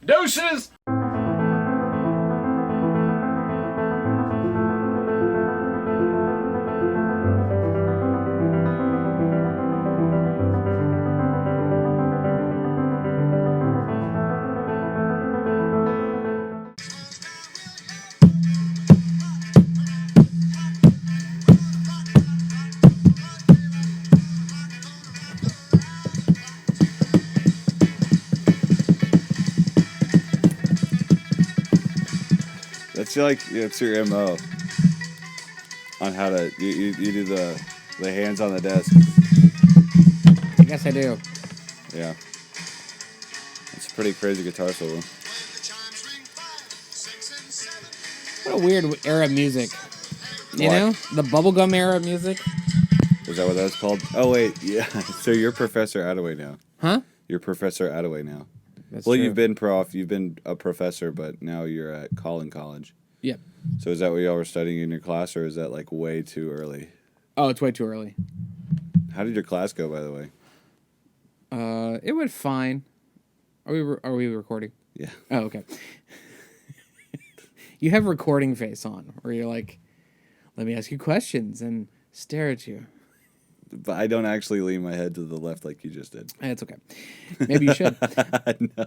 Deuces! That's like it's your MO on how to you do the hands on the desk. I guess I do. Yeah, it's a pretty crazy guitar solo. What a weird era of music. You What? know? The bubblegum era of music. Is that what that's called? Oh wait, yeah. So you're Professor Attaway now. Huh? You're Professor Attaway now. That's Well, true. you've been a professor, but now you're at College. Yep. So is that what y'all were studying in your class, or is that like way too early? Oh, it's way too early. How did your class go, by the way? It went fine. Are we recording? Yeah. Oh, okay. You have recording face on, where you're like, let me ask you questions and stare at you. But I don't actually lean my head to the left like you just did. It's okay. Maybe you should. No.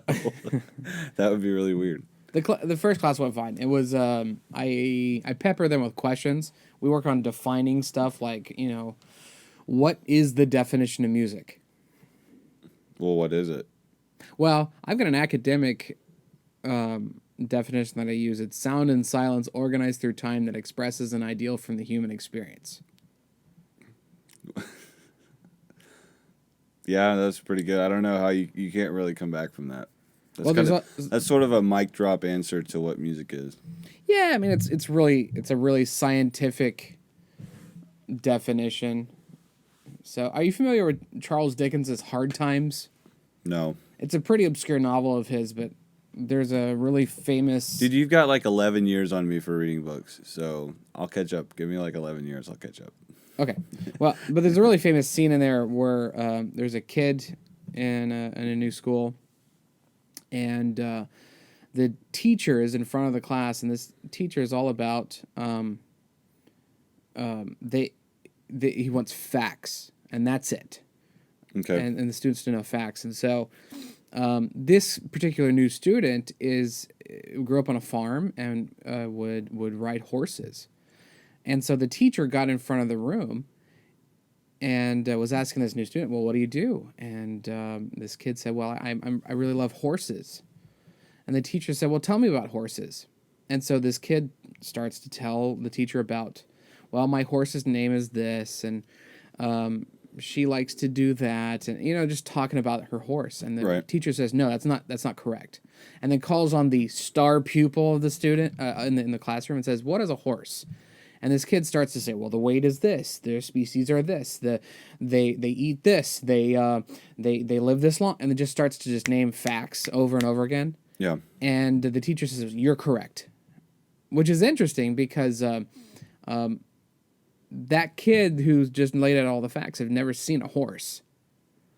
That would be really weird. The first class went fine. It was I pepper them with questions. We work on defining stuff like, what is the definition of music? Well, what is it? Well, I've got an academic definition that I use. It's sound and silence organized through time that expresses an ideal from the human experience. Yeah, that's pretty good. I don't know how you can't really come back from that. That's, Well, that's sort of a mic drop answer to what music is. Yeah, I mean it's a really scientific definition. So, are you familiar with Charles Dickens' Hard Times? No. It's a pretty obscure novel of his, but there's a really famous... Dude, you've got like 11 years on me for reading books, so I'll catch up. Give me like 11 years, I'll catch up. Okay. Well, but there's a really famous scene in there where there's a kid in a new school, and the teacher is in front of the class, and this teacher is all about he wants facts, and that's it. Okay. And the students to know facts, and so this particular new student grew up on a farm and would ride horses. And so the teacher got in front of the room and was asking this new student, well, what do you do? And this kid said, well, I really love horses. And the teacher said, well, tell me about horses. And so this kid starts to tell the teacher about, well, my horse's name is this, and she likes to do that, and just talking about her horse. And the teacher says, no, that's not correct. And then calls on the star pupil of the student in the classroom and says, what is a horse? And this kid starts to say, well, the weight is this, their species are this, they eat this, they live this long, and it just starts to just name facts over and over again. Yeah. And the teacher says, you're correct, which is interesting because that kid who's just laid out all the facts had never seen a horse.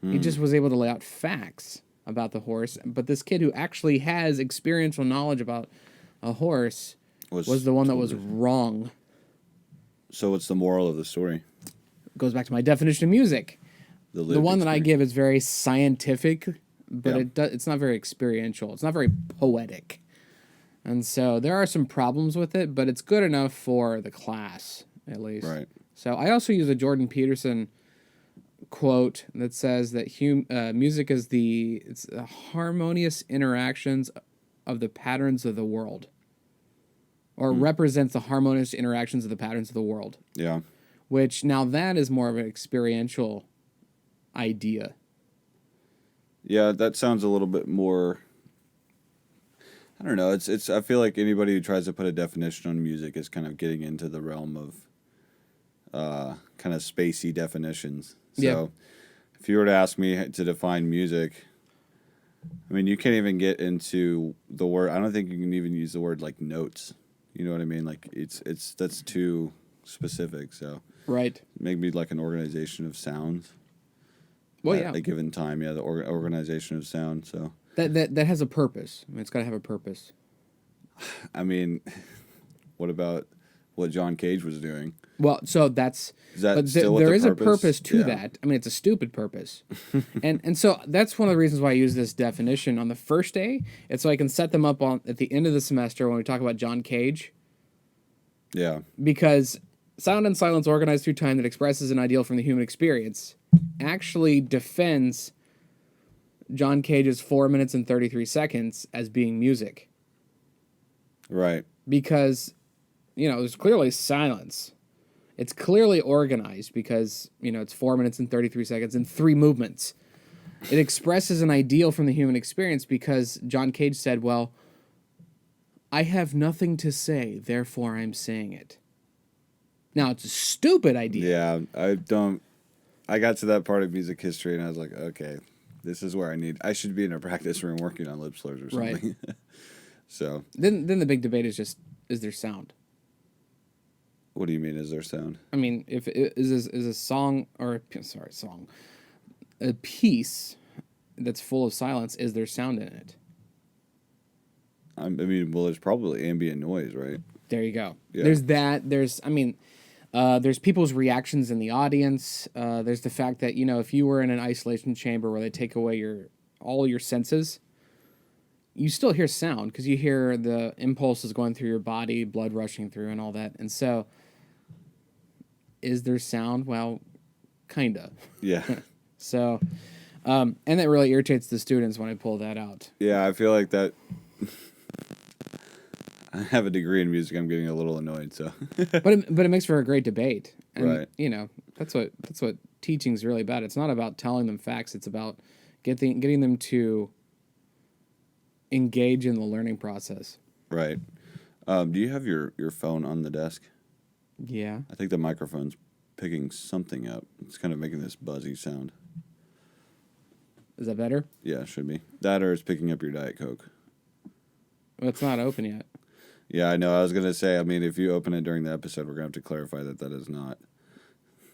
He just was able to lay out facts about the horse, but this kid who actually has experiential knowledge about a horse was the one that was wrong. So what's the moral of the story? Goes back to my definition of music. The one that I give is very scientific, but it's not very experiential. It's not very poetic. And so there are some problems with it, but it's good enough for the class, at least. Right. So I also use a Jordan Peterson quote that says that music is the harmonious interactions of the patterns of the world. Or represents the harmonious interactions of the patterns of the world. Yeah. Which, now that is more of an experiential idea. Yeah, that sounds a little bit more... I don't know. It's. I feel like anybody who tries to put a definition on music is kind of getting into the realm of kind of spacey definitions. So if you were to ask me to define music, I mean, you can't even get into the word... I don't think you can even use the word, like, notes. You know what I mean? Like that's too specific. So right, maybe like an organization of sounds. Well, at a given time, the organization of sound. So that has a purpose. I mean, it's got to have a purpose. I mean, what about what John Cage was doing? Well, so that's Is that but still what there the is purpose? a purpose to Yeah. that. I mean, it's a stupid purpose, and so that's one of the reasons why I use this definition on the first day. It's so I can set them up on at the end of the semester when we talk about John Cage, Yeah. because sound and silence organized through time that expresses an ideal from the human experience actually defends John Cage's 4 minutes and 33 seconds as being music, Right. because there's clearly silence. It's clearly organized because, it's 4 minutes and 33 seconds and 3 movements. It expresses an ideal from the human experience because John Cage said, well, I have nothing to say, therefore I'm saying it. Now, it's a stupid idea. Yeah. I got to that part of music history and I was like, okay, this is where I should be in a practice room working on lip slurs or something. Right. So. Then the big debate is there sound? What do you mean? Is there sound? I mean, if is a song a piece that's full of silence, is there sound in it? I mean, well, there's probably ambient noise, right? There you go. Yeah. There's that. There's people's reactions in the audience. There's the fact that if you were in an isolation chamber where they take away all your senses, you still hear sound because you hear the impulses going through your body, blood rushing through, and all that. And so, is there sound? Well, kinda. Yeah. So, and that really irritates the students when I pull that out. Yeah, I feel like that. I have a degree in music. I'm getting a little annoyed. So. but it makes for a great debate. And, right. That's what teaching's really about. It's not about telling them facts. It's about getting them to engage in the learning process. Right. Do you have your phone on the desk? Yeah. I think the microphone's picking something up. It's kind of making this buzzy sound. Is that better? Yeah, it should be. That or it's picking up your Diet Coke. Well, it's not open yet. Yeah, I know. I was going to say, I mean, if you open it during the episode, we're going to have to clarify that is not.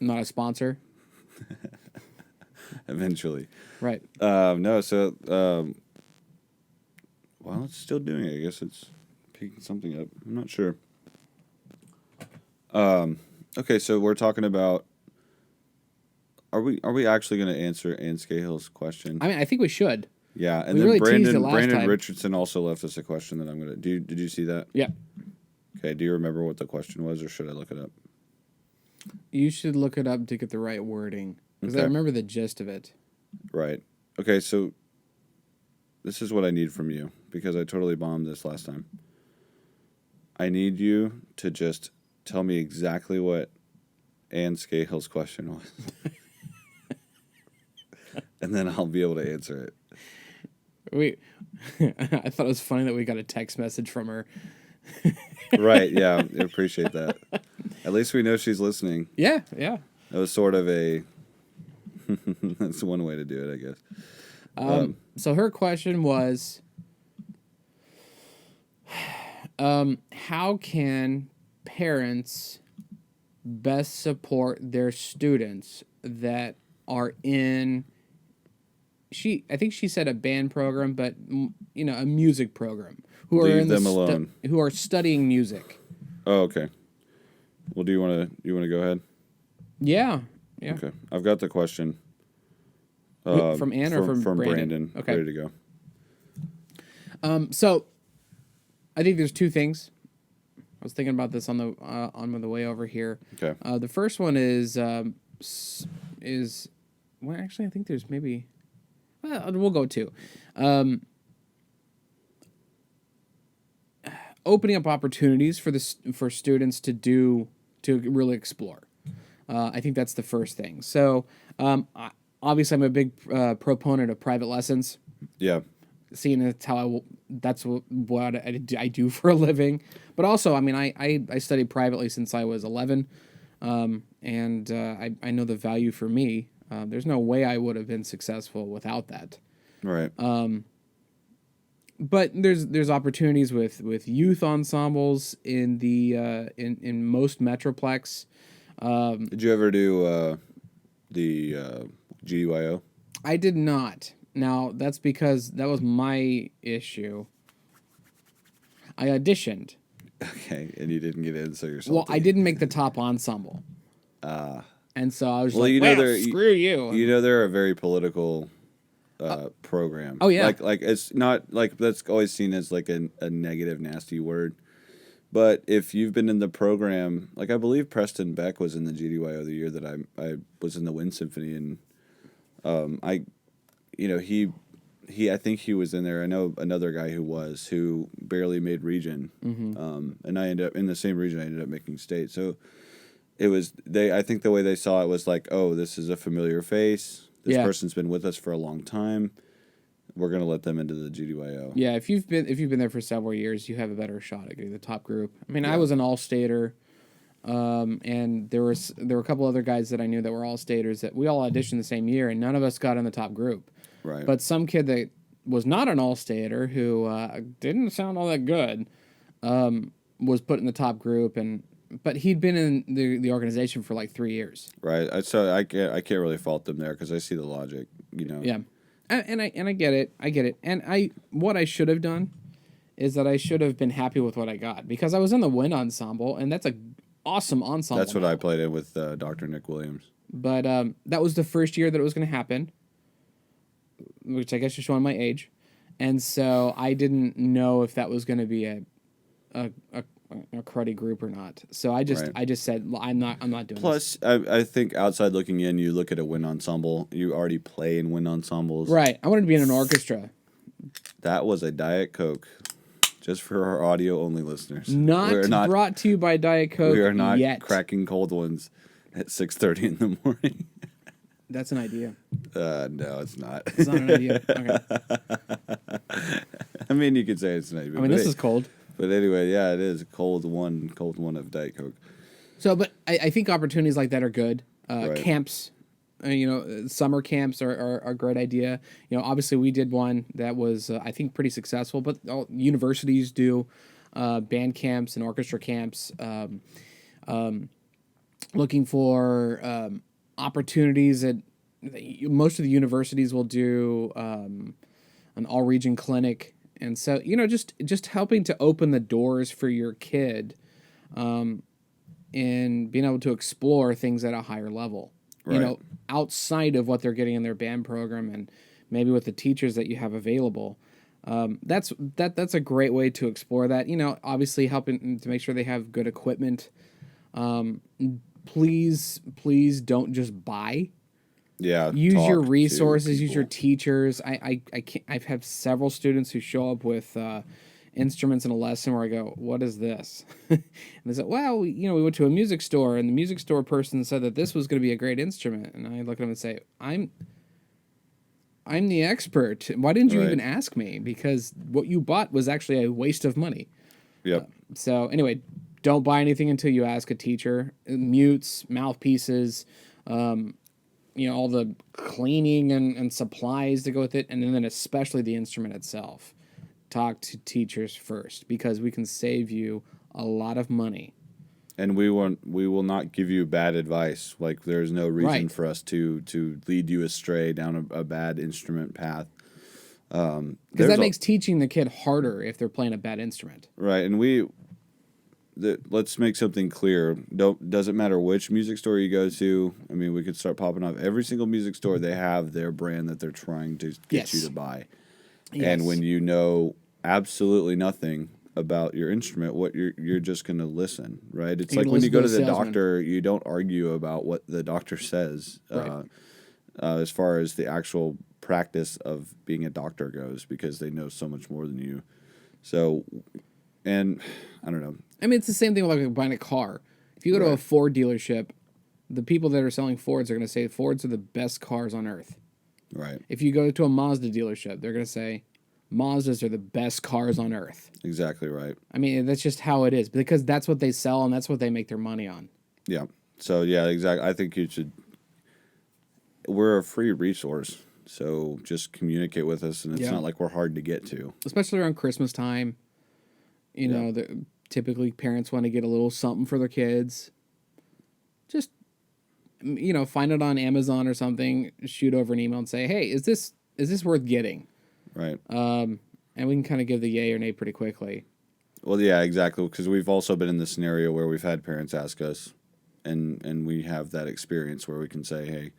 Not a sponsor? Eventually. Right. No, so, well, it's still doing it. I guess it's picking something up. I'm not sure. Okay, so we're talking about. Are we actually going to answer Ann Scahill's question? I mean, I think we should. Yeah, and We then really teased it last Brandon time. Richardson also left us a question that I'm gonna do. Did you see that? Yeah. Okay. Do you remember what the question was, or should I look it up? You should look it up to get the right wording because I Okay. remember the gist of it. Right. Okay. So this is what I need from you because I totally bombed this last time. I need you to just tell me exactly what Ann Scahill's question was, and then I'll be able to answer it. I thought it was funny that we got a text message from her. Right, yeah, I appreciate that. At least we know she's listening. Yeah. That was sort of a. That's one way to do it, I guess. So her question was, how can parents best support their students that are in? I think she said a band program, but a music program who are Leave them alone. Who are studying music. Oh, okay. Well, do you want to go ahead? Yeah. Okay, I've got the question. From Ann or from Brandon? Okay. Ready to go. So, I think there's two things. I was thinking about this on the way over here. Okay. The first one is well, actually, I think there's maybe. Well, we'll go two. Opening up opportunities for students to really explore. I think that's the first thing. So, obviously, I'm a big proponent of private lessons. Yeah. Seeing that's what I do for a living. But also, I mean, I studied privately since I was 11, and I know the value for me. There's no way I would have been successful without that. Right. But there's opportunities with youth ensembles in the in most metroplex. Did you ever do the GUIO? I did not. Now, that's because that was my issue. I auditioned. Okay, and you didn't get in, so you're Well, salty. I didn't make the top ensemble. And so I was Well, like, you know well, they're screw you. you know they're a very political program. Oh, yeah. Like it's not like that's always seen as like a negative, nasty word. But if you've been in the program, like I believe Preston Beck was in the GDYO the year that I was in the Wind Symphony, and I, you know, he I think he was in there. I know another guy who barely made region, and I ended up in the same region. I ended up making state. So it was I think the way they saw it was like, oh, this is a familiar face. This Yeah. person's been with us for a long time. We're gonna let them into the GDYO. Yeah, if you've been there for several years, you have a better shot at getting the top group. I mean, I Yeah. was an all-stater, and there were a couple other guys that I knew that were all-staters that we all auditioned the same year, and none of us got in the top group. Right. But some kid that was not an all-stater who didn't sound all that good was put in the top group, but he'd been in the organization for like 3 years. Right. I can't really fault them there because I see the logic. You know. Yeah. And I get it. And what I should have done is that I should have been happy with what I got because I was in the Wind Ensemble, and that's a awesome ensemble. That's what I played in with Dr. Nick Williams. But that was the first year that it was going to happen, which I guess is showing my age, and so I didn't know if that was going to be a cruddy group or not. So I just said, well, I'm not doing Plus, this. I think outside looking in, you look at a wind ensemble. You already play in wind ensembles. Right. I wanted to be in an orchestra. That was a Diet Coke, just for our audio only listeners. Not brought to you by Diet Coke. We are not yet. cracking cold ones at 6:30 in the morning. That's an idea. No, it's not. It's not an idea. Okay. I mean, you could say it's not even. I mean, this is cold. But anyway, yeah, it is cold one of Diet Coke. So, but I think opportunities like that are good. Right. Camps, summer camps are a great idea. You know, obviously we did one that was, I think, pretty successful, but all universities do band camps and orchestra camps. Looking for opportunities that most of the universities will do an all-region clinic. And so, just helping to open the doors for your kid and being able to explore things at a higher level, Right. Outside of what they're getting in their band program and maybe with the teachers that you have available. That's a great way to explore that. Obviously helping to make sure they have good equipment. Please don't just buy. Yeah. Use your talk resources, to use your people. teachers. I can't, I've had several students who show up with instruments in a lesson where I go, what is this? And they said, well, we went to a music store and the music store person said that this was going to be a great instrument. And I look at them and say, I'm the expert. Why didn't you Right. even ask me? Because what you bought was actually a waste of money. Yep. So anyway, don't buy anything until you ask a teacher. Mutes, mouthpieces, all the cleaning and supplies to go with it, and then especially the instrument itself. Talk to teachers first because we can save you a lot of money. And we will not give you bad advice. Like there's no reason Right. for us to lead you astray down a bad instrument path. Because that makes teaching the kid harder if they're playing a bad instrument. Right, and let's make something clear. Doesn't matter which music store you go to. I mean, we could start popping off every single music store. They have their brand that they're trying to get Yes. you to buy. Yes. And when you know absolutely nothing about your instrument, what you're just going to listen, right? It's You're like gonna when you listen go to to the the salesman. doctor, you don't argue about what the doctor says. Right. As far as the actual practice of being a doctor goes, because they know so much more than you. So, and I don't know. I mean, it's the same thing with like buying a car. If you go to a Right. Ford dealership, the people that are selling Fords are going to say Fords are the best cars on earth. Right. If you go to a Mazda dealership, they're going to say Mazdas are the best cars on earth. Exactly right. I mean, that's just how it is because that's what they sell and that's what they make their money on. Yeah. So yeah, exactly. I think you should. We're a free resource, so just communicate with us, and it's Yeah. not like we're hard to get to. Especially around Christmas time. Typically parents want to get a little something for their kids. Just, find it on Amazon or something, shoot over an email and say, hey, is this is this worth getting? Right. And we can kind of give the yay or nay pretty quickly. Well, yeah, exactly. Because we've also been in the scenario where we've had parents ask us, and we have that experience where we can say, hey,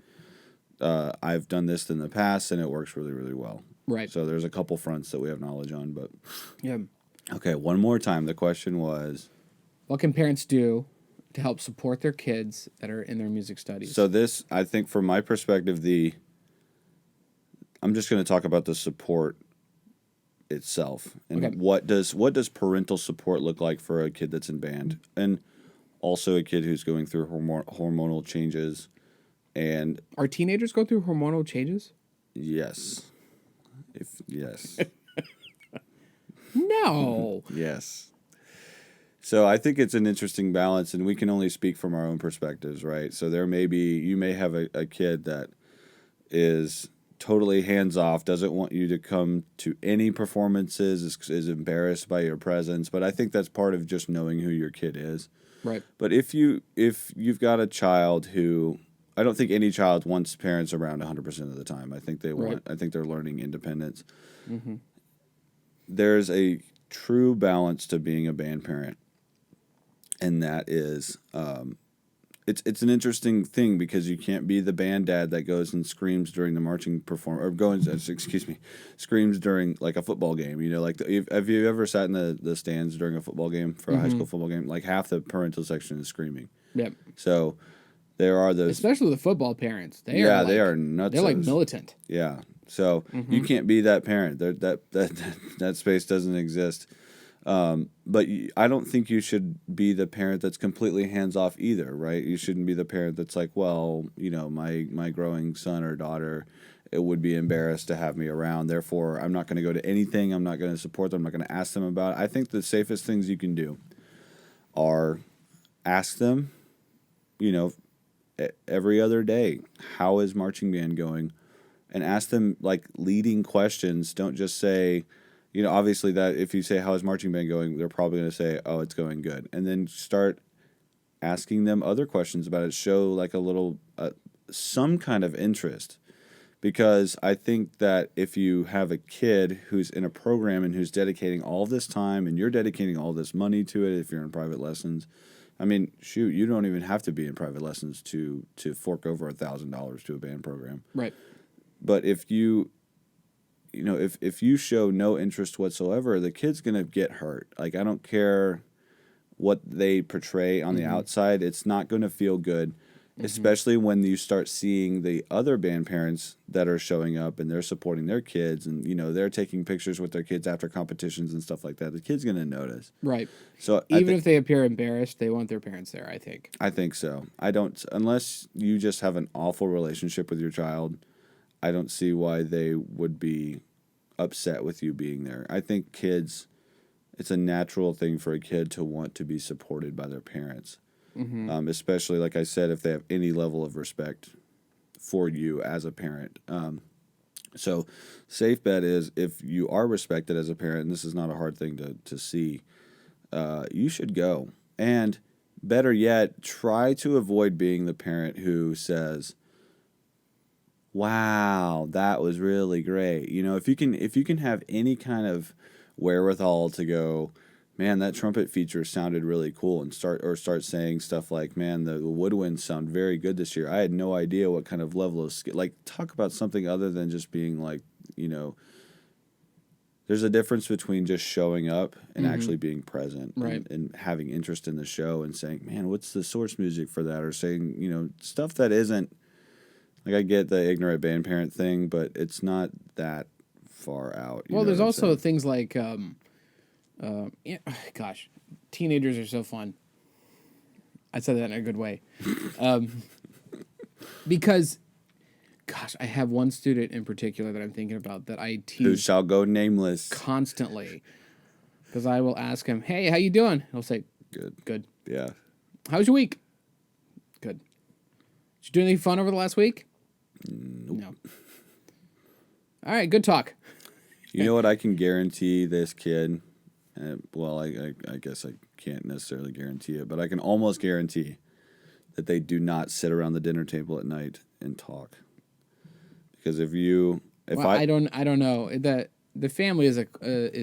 I've done this in the past and it works really, really well. Right. So there's a couple fronts that we have knowledge on, but Yeah. okay, one more time. The question was, What can parents do to help support their kids that are in their music studies? so this, I think from my perspective, I'm just going to talk about the support itself and Okay. what does parental support look like for a kid that's in band and also a kid who's going through hormonal changes. And Are teenagers go through hormonal changes? yes, yes. No. Yes. So I think it's an interesting balance, and we can only speak from our own perspectives, right? So you may have a kid that is totally hands off, doesn't want you to come to any performances, is embarrassed by your presence. But I think that's part of just knowing who your kid is. Right. But if you've got a child who, I don't think any child wants parents around 100% of the time. I think I think they're learning independence. Mm-hmm. There's a true balance to being a band parent, and that is, it's an interesting thing because you can't be the band dad that goes and screams during the marching screams during like a football game. You know, like have you ever sat in the stands during a football game for a high school football game? Like half the parental section is screaming. Yep. So there are those, especially the football parents. They are nuts. They're like militant. Yeah. So you can't be that parent. That space doesn't exist. But I don't think you should be the parent that's completely hands off either, right? You shouldn't be the parent that's like, well, you know, my growing son or daughter, it would be embarrassed to have me around. Therefore, I'm not going to go to anything. I'm not going to support them. I'm not going to ask them about it. I think the safest things you can do are ask them, you know, every other day, how is marching band going? And ask them like leading questions. Don't just say, you know, obviously that if you say, how is marching band going? They're probably going to say, oh, it's going good. And then start asking them other questions about it. Show like a little, some kind of interest. Because I think that if you have a kid who's in a program and who's dedicating all this time and you're dedicating all this money to it, if you're in private lessons, I mean, shoot, you don't even have to be in private lessons to fork over $1,000 to a band program. Right. But if you show no interest whatsoever, the kid's going to get hurt. Like, I don't care what they portray on the outside. It's not going to feel good, especially when you start seeing the other band parents that are showing up and they're supporting their kids and, you know, they're taking pictures with their kids after competitions and stuff like that. The kid's going to notice. Right. So even if they appear embarrassed, they want their parents there, I think. I think so. I don't, unless you just have an awful relationship with your child, I don't see why they would be upset with you being there. I think kids, it's a natural thing for a kid to want to be supported by their parents, especially, like I said, if they have any level of respect for you as a parent. So safe bet is if you are respected as a parent, and this is not a hard thing to see, you should go. And better yet, try to avoid being the parent who says, wow, that was really great. You know, if you can have any kind of wherewithal to go, man, that trumpet feature sounded really cool, and start saying stuff like, man, the woodwinds sound very good this year. I had no idea what kind of level of skill. Like, talk about something other than just being like, you know, there's a difference between just showing up and actually being present, right, and having interest in the show and saying, man, what's the source music for that? Or saying, you know, stuff that isn't, like, I get the ignorant band parent thing, but it's not that far out. Well, there's also things like, gosh, teenagers are so fun. I said that in a good way. Because, gosh, I have one student in particular that I'm thinking about that I tease. Who shall go nameless. Constantly. Because I will ask him, hey, how you doing? He'll say, Good. Good. Yeah. How was your week? Good. Did you do anything fun over the last week? Nope. No. All right, good talk. You know what I can guarantee this kid? Well, I guess I can't necessarily guarantee it, but I can almost guarantee that they do not sit around the dinner table at night and talk. Because if you If Well, I don't know. The family is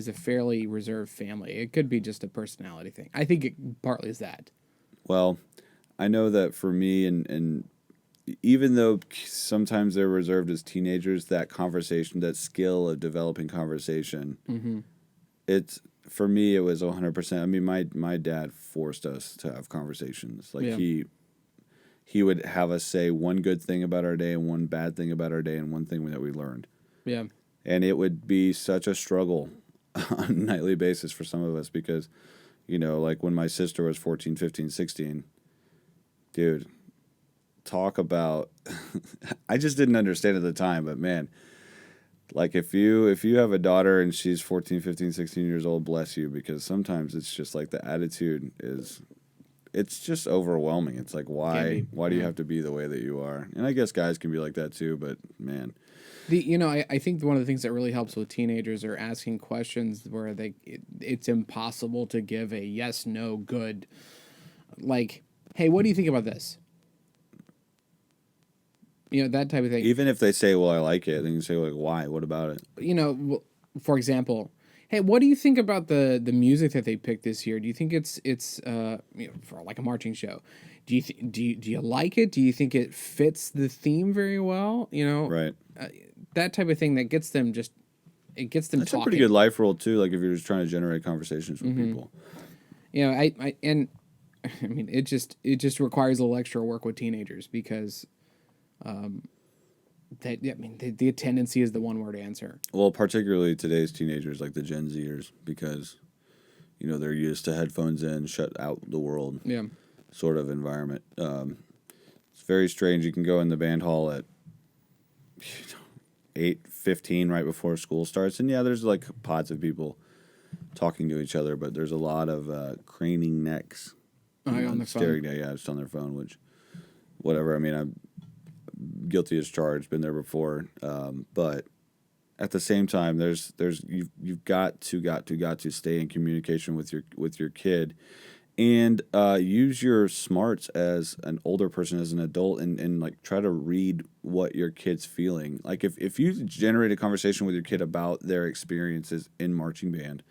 a fairly reserved family. It could be just a personality thing. I think it partly is that. well, I know that for me, and even though sometimes they're reserved as teenagers, that conversation, that skill of developing conversation, Mm-hmm. it's for me it was 100%. I mean, my dad forced us to have conversations. Like Yeah. he would have us say one good thing about our day and one bad thing about our day and one thing that we learned. Yeah. And it would be such a struggle on a nightly basis for some of us because, like when my sister was 14, 15, 16, dude, talk about I just didn't understand at the time, but man, like if you have a daughter and she's 14, 15, 16 years old, bless you, because sometimes it's just like the attitude is it's just overwhelming. It's like Can be. why do you Yeah. have to be the way that you are? And I guess guys can be like that too, but man, I think one of the things that really helps with teenagers are asking questions where it's impossible to give a yes, no, good. Like, hey, what do you think about this? That type of thing. even if they say, "Well, I like it," then you say, "Like, why? What about it?" For example, hey, what do you think about the music that they picked this year? Do you think it's for like a marching show? Do you like it? Do you think it fits the theme very well? Right. That type of thing that gets them That's a talking. pretty good life role too. Like if you're just trying to generate conversations with people. I mean, it just requires a little extra work with teenagers because the tendency is the one word answer. Well, particularly today's teenagers, like the Gen Zers, because they're used to headphones in, shut out the world Yeah. sort of environment. It's very strange. You can go in the band hall at 8:15 right before school starts, and yeah, there's like pods of people talking to each other, but there's a lot of craning necks, On their phone. staring at just on their phone, which whatever. I mean, I'm guilty as charged, been there before, but at the same time, you've got to stay in communication with your kid, and use your smarts as an older person, as an adult, and like try to read what your kid's feeling. Like if you generate a conversation with your kid about their experiences in marching band,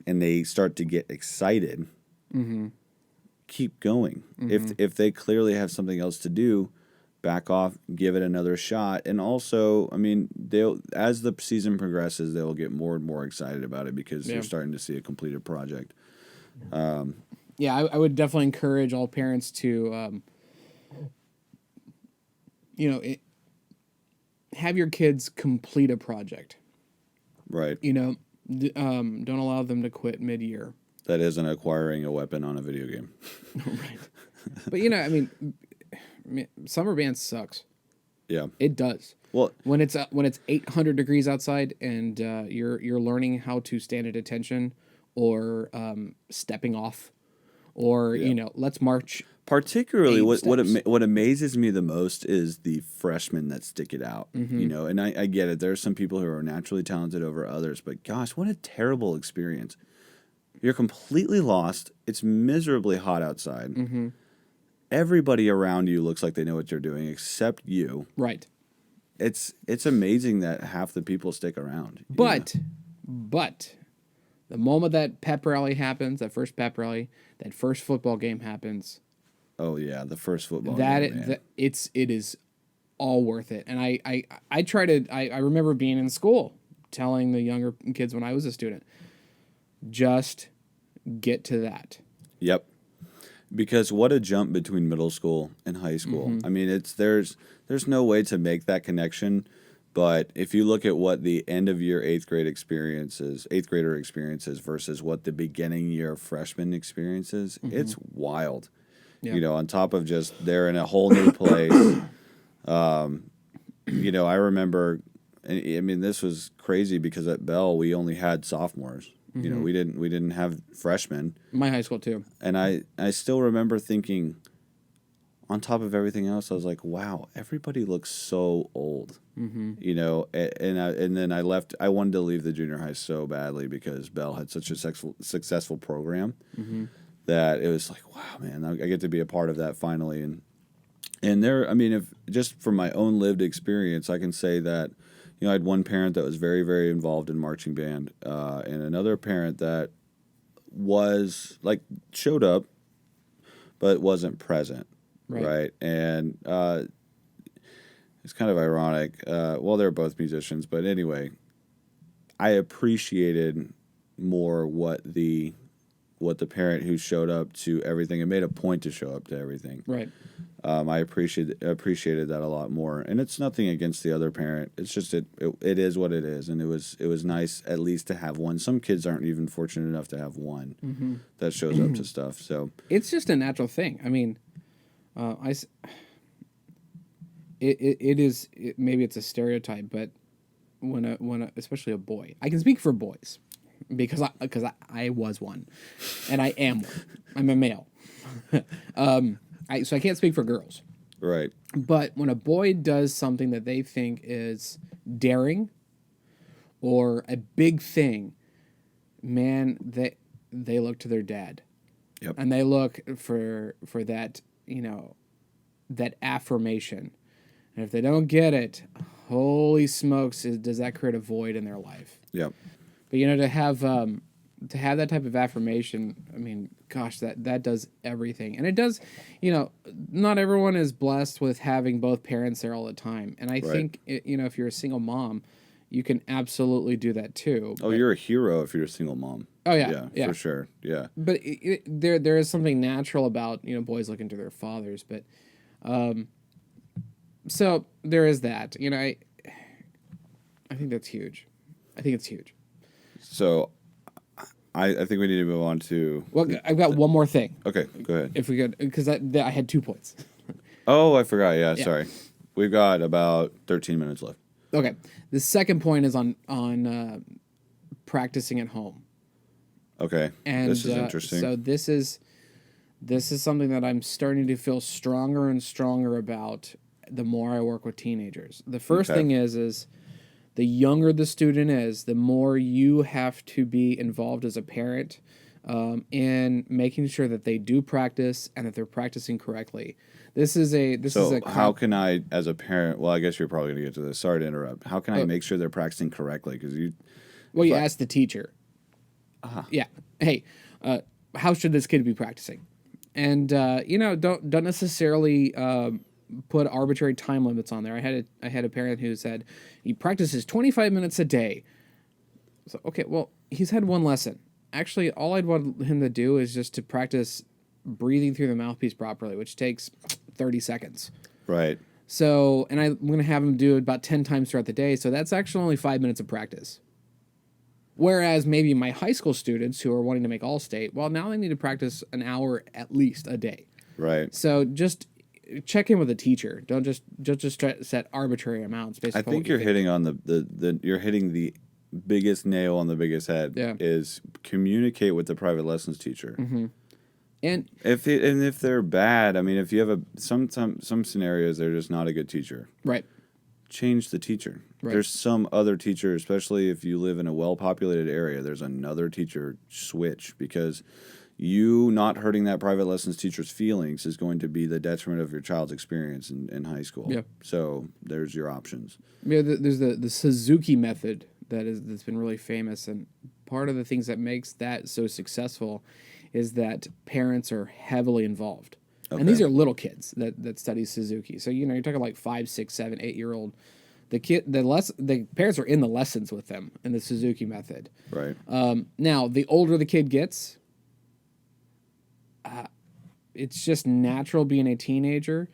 and they start to get excited, Mm-hmm. keep going. Mm-hmm. If they clearly have something else to do, back off, give it another shot. And also, I mean, they'll as the season progresses, they'll get more and more excited about it because Yeah. they're starting to see a completed project. Yeah, I would definitely encourage all parents to, have your kids complete a project. Right. Don't allow them to quit mid-year. That isn't acquiring a weapon on a video game. Right. But summer band sucks. Yeah. It does. Well, When it's 800 degrees outside and you're learning how to stand at attention or stepping off or Yeah. let's march. particularly 8 what steps. what amazes me the most is the freshmen that stick it out. And I get it. There are some people who are naturally talented over others, but gosh, what a terrible experience. You're completely lost. It's miserably hot outside. Mm-hmm. Everybody around you looks like they know what you're doing except you. Right. It's amazing that half the people stick around. But the moment that pep rally happens, that first pep rally, that first football game happens, Oh yeah, the first football that game, man. it is all worth it. And I remember being in school telling the younger kids when I was a student, just get to that. Yep. Because what a jump between middle school and high school. I mean, there's no way to make that connection, but if you look at what the end of year eighth grader experiences versus what the beginning year freshman experiences, it's wild. Yeah. On top of just they're in a whole new place. I remember, I mean, this was crazy because at Bell we only had sophomores. We didn't have freshmen. My high school too. And I still remember thinking, on top of everything else, I was like, wow, everybody looks so old. Mm-hmm. And then I left. I wanted to leave the junior high so badly because Bell had such a successful program Mm-hmm. that it was like, wow, man, I get to be a part of that finally. And there, I mean, if just from my own lived experience, I can say that, I had one parent that was very, very involved in marching band, and another parent that was like showed up, but wasn't present, right? And it's kind of ironic. Well, they're both musicians, but anyway, I appreciated more what the parent who showed up to everything and made a point to show up to everything. Right. I appreciated that a lot more, and it's nothing against the other parent. It's just it is what it is, and it was nice at least to have one. Some kids aren't even fortunate enough to have one that shows up to stuff. So it's just a natural thing. I mean, maybe it's a stereotype, but when especially a boy, I can speak for boys because I was one, and I am one. I'm a male. So I can't speak for girls. right, But when a boy does something that they think is daring or a big thing, man, they look to their dad. Yep. And they look for that, that affirmation. And if they don't get it, holy smokes, does that create a void in their life? yep, But to have that type of affirmation, I mean, gosh, that does everything. And it does, not everyone is blessed with having both parents there all the time. And I think, if you're a single mom, you can absolutely do that too. Oh, you're a hero if you're a single mom. Oh yeah, yeah, for sure. Yeah. But there is something natural about boys looking to their fathers. But so there is that. I think that's huge. I think it's huge. So I think we need to move on to. Well, I've got one more thing. Okay, go ahead. If we could, because I had 2 points. Oh, I forgot. Yeah, sorry. We've got about 13 minutes left. Okay. The second point is on practicing at home. Okay. And this is interesting. So this is something that I'm starting to feel stronger and stronger about the more I work with teenagers. The first thing is the younger the student is, the more you have to be involved as a parent in making sure that they do practice and that they're practicing correctly. How can I, as a parent? Well, I guess you're probably going to get to this. Sorry to interrupt. How can I make sure they're practicing correctly? Because you ask the teacher. Yeah. Hey, how should this kid be practicing? And don't necessarily put arbitrary time limits on there. I had a parent who said he practices 25 minutes a day. So okay, well, he's had one lesson. Actually, all I'd want him to do is just to practice breathing through the mouthpiece properly, which takes 30 seconds. Right. So, and I'm going to have him do it about 10 times throughout the day. So that's actually only 5 minutes of practice. Whereas maybe my high school students who are wanting to make All-State, well, now they need to practice an hour at least a day. Right. So just check in with a teacher. Don't just try to set arbitrary amounts. Based I think you're hitting on you're hitting the biggest nail on the biggest head. Yeah. Is communicate with the private lessons teacher. Mm-hmm. And if they're bad, I mean, if you have some scenarios they're just not a good teacher. Right. Change the teacher. Right. There's some other teacher, especially if you live in a well-populated area, there's another teacher. Switch, because you not hurting that private lessons teacher's feelings is going to be the detriment of your child's experience in high school. Yeah. So there's your options. Yeah, there's the Suzuki method that's been really famous, and part of the things that makes that so successful is that parents are heavily involved. Okay. And these are little kids that study Suzuki. So you're talking like 5, 6, 7, 8-year-old. The parents are in the lessons with them in the Suzuki method. Right. Now, the older the kid gets, it's just natural being a teenager.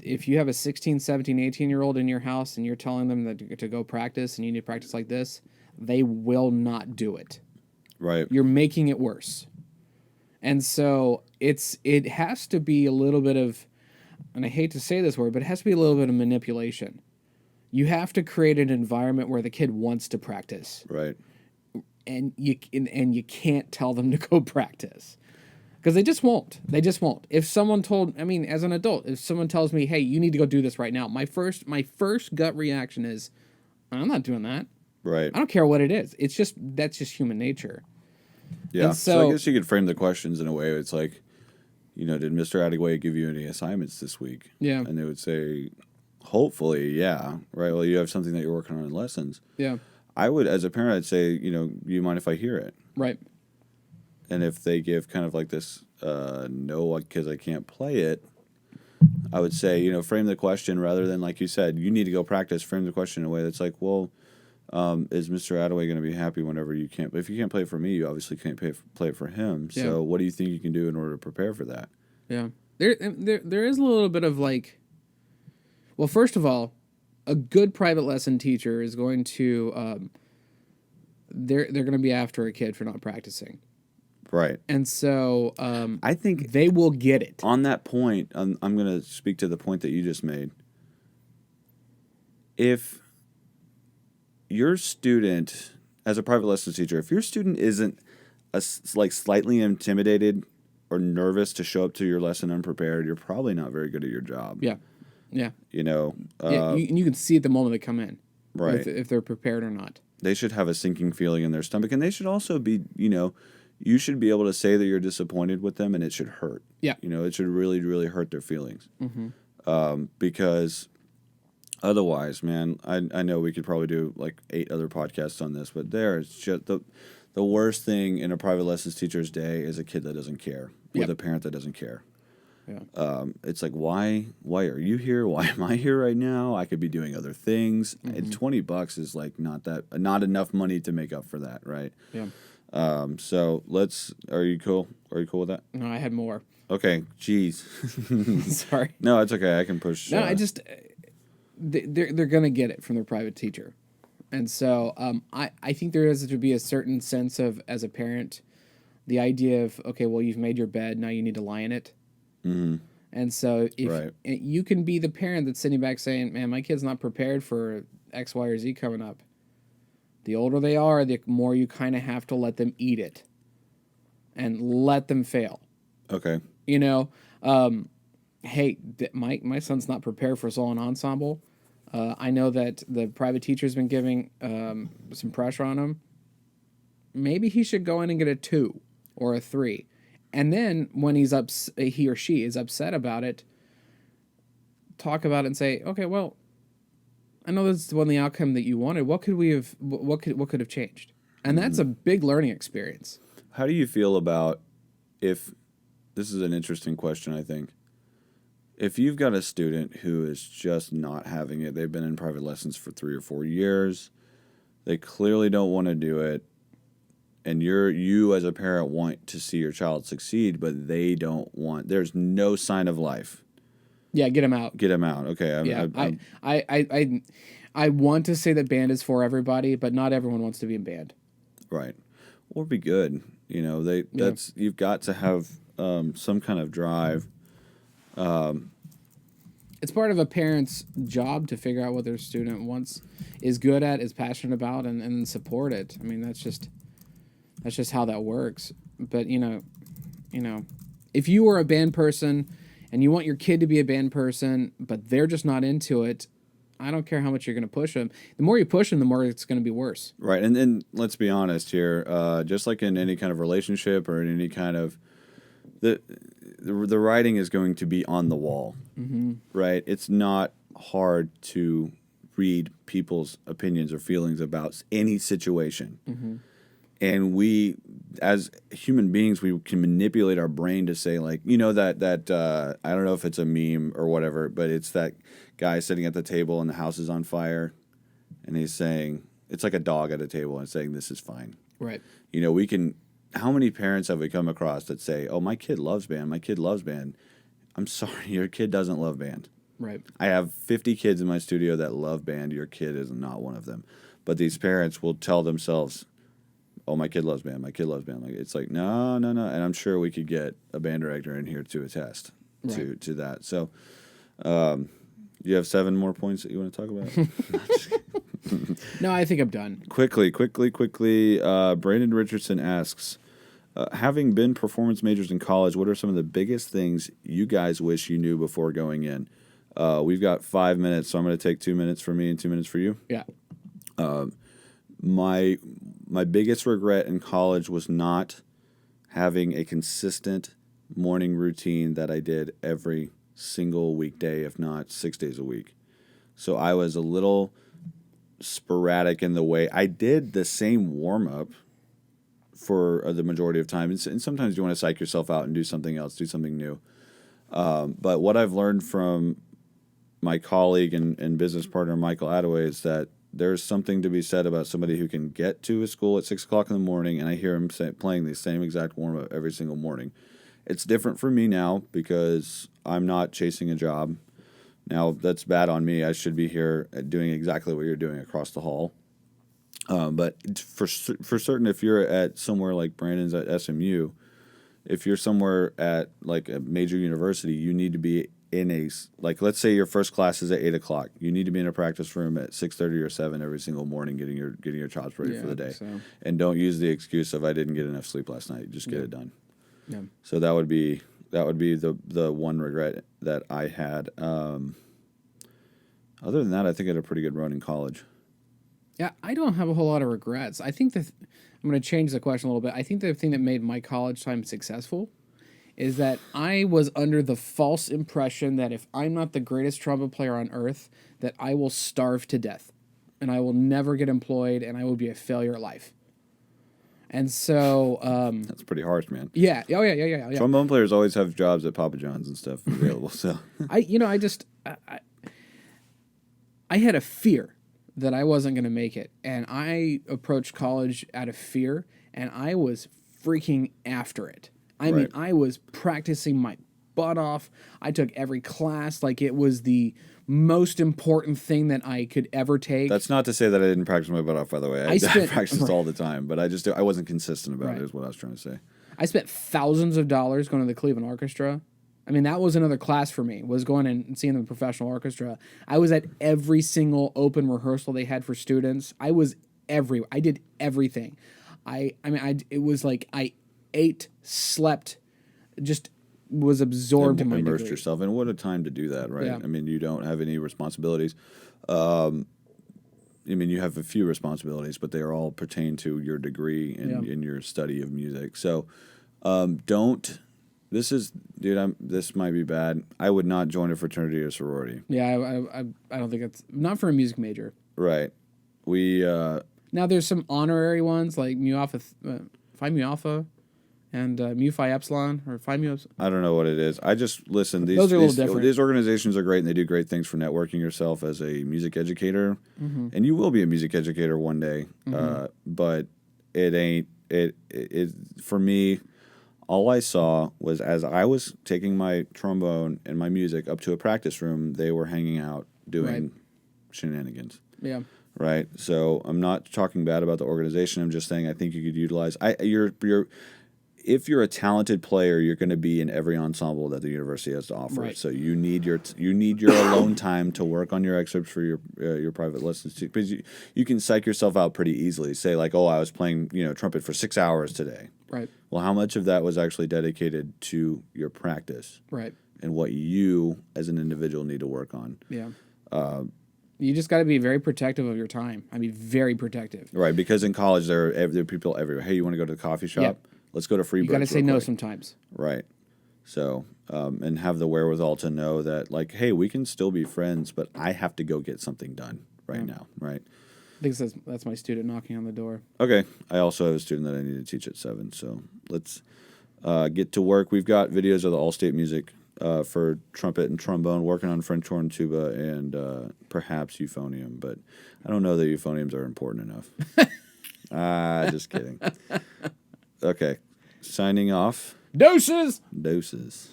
If you have a 16, 17, 18-year-old in your house and you're telling them that to go practice and you need to practice like this, they will not do it. Right. You're making it worse. And so it has to be a little bit of, and I hate to say this word, but it has to be a little bit of manipulation. You have to create an environment where the kid wants to practice. Right. And you can't tell them to go practice. Because they just won't. They just won't. If someone as an adult, if someone tells me, hey, you need to go do this right now, my first gut reaction is, I'm not doing that. Right. I don't care what it is. That's just human nature. Yeah. And so I guess you could frame the questions in a way. It's like, did Mr. Adigway give you any assignments this week? Yeah. And they would say, Hopefully, yeah, right. Well, you have something that you're working on in lessons. Yeah. I would, as a parent, I'd say, do you mind if I hear it? Right. And if they give kind of like this, no, because I can't play it, I would say, frame the question rather than, like you said, you need to go practice, frame the question in a way that's like, well, is Mr. Attaway going to be happy whenever you can't? But if you can't play it for me, you obviously can't play it for him. Yeah. So what do you think you can do in order to prepare for that? Yeah. There is a little bit of like, well, first of all, a good private lesson teacher is going to, they're going to be after a kid for not practicing. Right. And so I think they will get it. on that point, I'm going to speak to the point that you just made. If your student, as a private lessons teacher, if your student isn't like slightly intimidated or nervous to show up to your lesson unprepared, you're probably not very good at your job. Yeah. Yeah. Yeah, you can see it the moment they come in. Right. If they're prepared or not. They should have a sinking feeling in their stomach, and they should also be, you should be able to say that you're disappointed with them, and it should hurt. Yeah. It should really, really hurt their feelings. Mm-hmm. Because otherwise, man, I know we could probably do like 8 other podcasts on this, but there's just the worst thing in a private lessons teacher's day is a kid that doesn't care with Yep. a parent that doesn't care. Yeah. It's like, why are you here? Why am I here right now? I could be doing other things. Mm-hmm. And $20 is like not enough money to make up for that, right? Yeah. So are you cool? Are you cool with that? No, I had more. Okay. Jeez. Sorry. No, it's okay. I can push. No, I just they're gonna get it from their private teacher, and so I think there has to be a certain sense of, as a parent, the idea of, okay, well, you've made your bed, now you need to lie in it. Mm-hmm. And so if Right. you can be the parent that's sitting back saying, man, my kid's not prepared for X, Y, or Z coming up. The older they are, the more you kind of have to let them eat it and let them fail. Okay. Hey, my son's not prepared for solo and ensemble. I know that the private teacher's been giving some pressure on him. Maybe he should go in and get a 2 or a 3. And then when he or she is upset about it, talk about it and say, okay, well, I know this wasn't the outcome that you wanted. What could have changed? And that's a big learning experience. How do you feel about if this is an interesting question, I think. If you've got a student who is just not having it, they've been in private lessons for 3 or 4 years, they clearly don't want to do it, and you as a parent want to see your child succeed, but they don't want, there's no sign of life. Yeah, get them out. Get them out. Okay. I want to say that band is for everybody, but not everyone wants to be in band. Right. Or be good. You've got to have some kind of drive. It's part of a parent's job to figure out what their student is good at, is passionate about, and support it. I mean, that's just how that works. But if you are a band person and you want your kid to be a band person, but they're just not into it, I don't care how much you're going to push them. The more you push them, the more it's going to be worse. Right, and then let's be honest here. Just like in any kind of relationship or in any kind of the writing is going to be on the wall, right? It's not hard to read people's opinions or feelings about any situation. And we, as human beings, we can manipulate our brain to say, like, that I don't know if it's a meme or whatever, but it's that guy sitting at the table and the house is on fire, and he's saying, it's like a dog at a table and saying, this is fine. Right. We can, how many parents have we come across that say, oh, my kid loves band, my kid loves band. I'm sorry, your kid doesn't love band. Right. I have 50 kids in my studio that love band. Your kid is not one of them. But these parents will tell themselves, oh, my kid loves band, my kid loves band. Like, it's like, no. And I'm sure we could get a band director in here to attest to that. So you have 7 more points that you want to talk about? No, I think I'm done. Quickly. Brandon Richardson asks, having been performance majors in college, what are some of the biggest things you guys wish you knew before going in? We've got 5 minutes, so I'm going to take 2 minutes for me and 2 minutes for you. Yeah. My biggest regret in college was not having a consistent morning routine that I did every single weekday, if not 6 days a week. So I was a little sporadic in the way I did the same warm up for the majority of time. And sometimes you want to psych yourself out and do something else, do something new. But what I've learned from my colleague and business partner, Michael Attaway, is that there's something to be said about somebody who can get to a school at 6 o'clock in the morning, and I hear him playing the same exact warm-up every single morning. It's different for me now because I'm not chasing a job. Now, that's bad on me. I should be here doing exactly what you're doing across the hall. But for certain, if you're at somewhere like Brandon's at SMU, if you're somewhere at like a major university, you need to be in like, let's say your first class is at 8 o'clock. You need to be in a practice room at 6:30 or 7 every single morning, getting your chops ready for the day. So. And don't use the excuse of I didn't get enough sleep last night. Just get it done. Yeah. So that would be the one regret that I had. Other than that, I think I had a pretty good run in college. Yeah, I don't have a whole lot of regrets. I think that I'm going to change the question a little bit. I think the thing that made my college time successful is that I was under the false impression that if I'm not the greatest trumpet player on earth, that I will starve to death and I will never get employed and I will be a failure at life. And so that's pretty harsh, man. Yeah. Oh yeah. Trombone players always have jobs at Papa John's and stuff available. So I had a fear that I wasn't going to make it, and I approached college out of fear, and I was freaking after it. I mean, I was practicing my butt off. I took every class like it was the most important thing that I could ever take. That's not to say that I didn't practice my butt off, by the way. I practiced all the time, but I wasn't consistent about it is what I was trying to say. I spent thousands of dollars going to the Cleveland Orchestra. I mean, that was another class for me, was going and seeing the professional orchestra. I was at every single open rehearsal they had for students. I did everything. It was like I ate, slept, just was absorbed in my degree. Immersed yourself. And what a time to do that, right? Yeah. I mean, you don't have any responsibilities. I mean, you have a few responsibilities, but they are all pertain to your degree and in your study of music. So this might be bad. I would not join a fraternity or sorority. Yeah, I don't think it's not for a music major. Right. Now there's some honorary ones like Mu Alpha, Phi Mu Alpha, and Mu Phi Epsilon or Phi Mu Epsilon. I don't know what it is. I just listen. Those are a little different. These organizations are great and they do great things for networking yourself as a music educator, and you will be a music educator one day. But it ain't it for me. All I saw was as I was taking my trombone and my music up to a practice room, they were hanging out doing shenanigans. Yeah. Right. So I'm not talking bad about the organization. I'm just saying I think you could utilize. If you're a talented player, you're going to be in every ensemble that the university has to offer. Right. So you need your alone time to work on your excerpts for your private lessons too, because you can psych yourself out pretty easily. Say like, oh, I was playing trumpet for 6 hours today. Right. Well, how much of that was actually dedicated to your practice? Right. And what you as an individual need to work on. Yeah. You just got to be very protective of your time. I mean, very protective. Right, because in college there are people everywhere. Hey, you want to go to the coffee shop? Yep. Let's go to Free Bread. You got to say no sometimes. Right. So, and have the wherewithal to know that, like, hey, we can still be friends, but I have to go get something done now, right? I think that's my student knocking on the door. Okay. I also have a student that I need to teach at 7, so let's get to work. We've got videos of the All-State music for trumpet and trombone, working on French horn, tuba, and perhaps euphonium, but I don't know that euphoniums are important enough. Just kidding. Okay. Signing off. Doses! Doses.